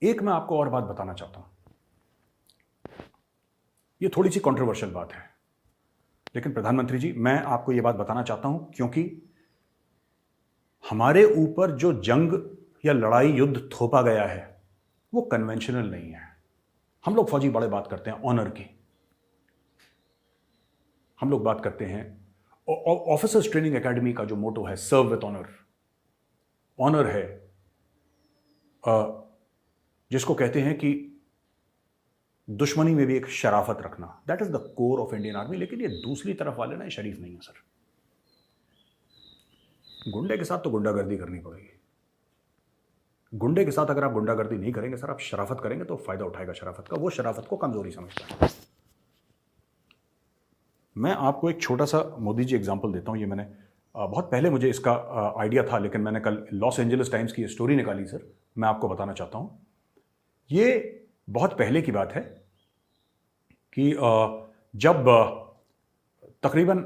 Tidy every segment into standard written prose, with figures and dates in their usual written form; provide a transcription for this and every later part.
एक मैं आपको और बात बताना चाहता हूं, ये थोड़ी सी कंट्रोवर्शियल बात है, लेकिन प्रधानमंत्री जी मैं आपको यह बात बताना चाहता हूं क्योंकि हमारे ऊपर जो जंग या लड़ाई युद्ध थोपा गया है वो कन्वेंशनल नहीं है। हम लोग फौजी बड़े बात करते हैं ऑनर की, हम लोग बात करते हैं ऑफिसर्स ट्रेनिंग एकेडमी का जो मोटो है सर्व विद ऑनर। ऑनर है जिसको कहते हैं कि दुश्मनी में भी एक शराफत रखना, that is the core of Indian army. लेकिन ये दूसरी तरफ वाले ना शरीफ नहीं है सर। गुंडे के साथ तो गुंडागर्दी करनी पड़ेगी। गुंडे के साथ अगर आप गुंडागर्दी नहीं करेंगे सर, आप शराफत करेंगे तो फायदा उठाएगा शराफत का, वो शराफत को कमजोरी समझता है। मैं आपको एक छोटा सा मोदी जी एग्जांपल देता हूं। ये मैंने बहुत पहले मुझे इसका आइडिया था, लेकिन मैंने कल लॉस एंजलिस टाइम्स की स्टोरी निकाली सर, मैं आपको बताना चाहता हूं। ये बहुत पहले की बात है कि जब तकरीबन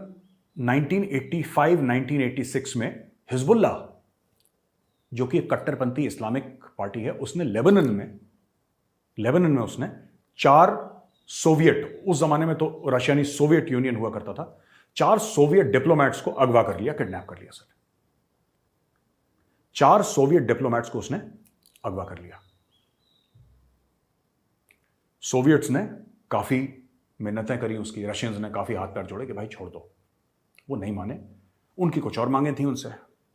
1985-1986 में हिजबुल्ला, जो कि एक कट्टरपंथी इस्लामिक पार्टी है, उसने लेबनान में उसने 4 सोवियत, उस जमाने में तो रशिया नहीं सोवियत यूनियन हुआ करता था, 4 सोवियत डिप्लोमैट्स को अगवा कर लिया, किडनैप कर लिया सर। 4 सोवियत डिप्लोमैट्स को उसने अगवा कर लिया। सोवियट्स ने काफी मिन्नतें करी उसकी, रशियंस ने काफी हाथ पैर जोड़े कि भाई छोड़ दो, वो नहीं माने। उनकी कुछ और मांगे थी उनसे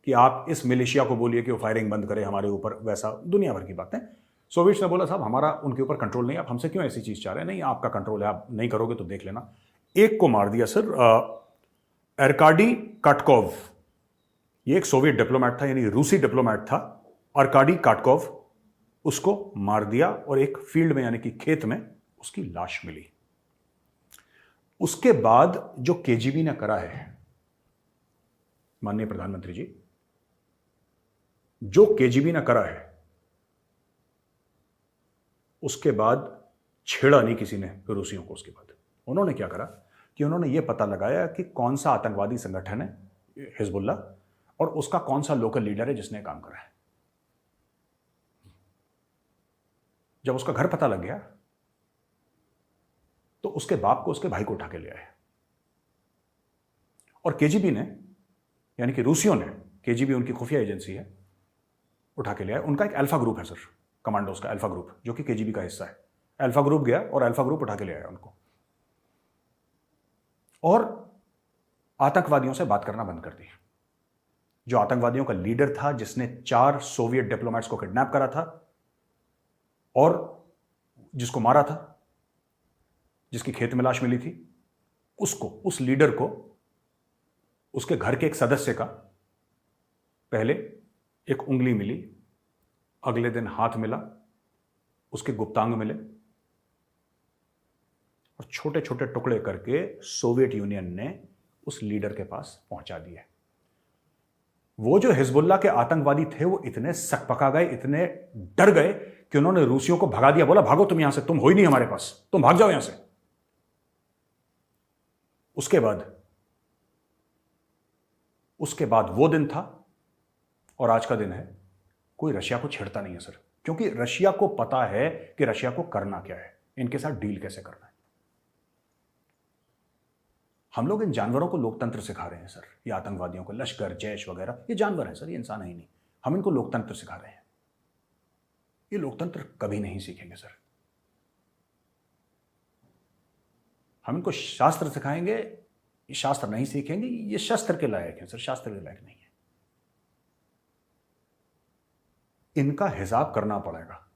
कि आप इस मिलिशिया को बोलिए कि वो फायरिंग बंद करे हमारे ऊपर, वैसा दुनिया भर की बातें। सोवियट्स ने बोला साहब हमारा उनके ऊपर कंट्रोल नहीं, आप हमसे क्यों ऐसी चीज चाह रहे हैं, नहीं आपका कंट्रोल है, आप नहीं करोगे तो देख लेना। एक को मार दिया सर, अर्काडी काटकोव, ये एक सोवियत डिप्लोमैट था, यानी रूसी डिप्लोमैट था, अर्काडी काटकोव, उसको मार दिया और एक फील्ड में यानी कि खेत में उसकी लाश मिली। उसके बाद जो केजीबी ने करा है, माननीय प्रधानमंत्री जी, जो केजीबी ने करा है, उसके बाद छेड़ा नहीं किसी ने रूसियों को। उसके बाद उन्होंने क्या करा कि उन्होंने यह पता लगाया कि कौन सा आतंकवादी संगठन है हिजबुल्ला और उसका कौन सा लोकल लीडर है जिसने काम करा है। जब उसका घर पता लग गया तो उसके बाप को, उसके भाई को उठा के ले आए और केजीबी ने, यानी कि रूसियों ने, केजीबी उनकी खुफिया एजेंसी है, उठा के ले आए। उनका एक अल्फा ग्रुप है सर, कमांडोज का अल्फा ग्रुप, जो कि केजीबी का हिस्सा है। अल्फा ग्रुप गया और अल्फा ग्रुप उठा के ले आया उनको और आतंकवादियों से बात करना बंद कर दी। जो आतंकवादियों का लीडर था, जिसने 4 सोवियत डिप्लोमैट्स को किडनैप करा था और जिसको मारा था, जिसकी खेत में लाश मिली थी, उसको, उस लीडर को, उसके घर के एक सदस्य का पहले एक उंगली मिली, अगले दिन हाथ मिला, उसके गुप्तांग मिले और छोटे छोटे टुकड़े करके सोवियत यूनियन ने उस लीडर के पास पहुंचा दिए। वो जो हिजबुल्ला के आतंकवादी थे वो इतने सकपका गए, इतने डर गए कि उन्होंने रूसियों को भगा दिया, बोला भागो तुम यहां से, तुम हो ही नहीं हमारे पास, तुम भाग जाओ यहां से। उसके बाद वो दिन था और आज का दिन है, कोई रशिया को छेड़ता नहीं है सर, क्योंकि रशिया को पता है कि रशिया को करना क्या है, इनके साथ डील कैसे करना है। हम लोग इन जानवरों को लोकतंत्र सिखा रहे हैं सर, ये आतंकवादियों को, लश्कर जैश वगैरह, ये जानवर हैं सर, ये इंसान है ही नहीं। हम इनको लोकतंत्र सिखा रहे हैं, ये लोकतंत्र कभी नहीं सीखेंगे सर। हम इनको शास्त्र सिखाएंगे, ये शास्त्र नहीं सीखेंगे, ये शस्त्र के लायक है सर, शास्त्र के लायक नहीं है। इनका हिसाब करना पड़ेगा।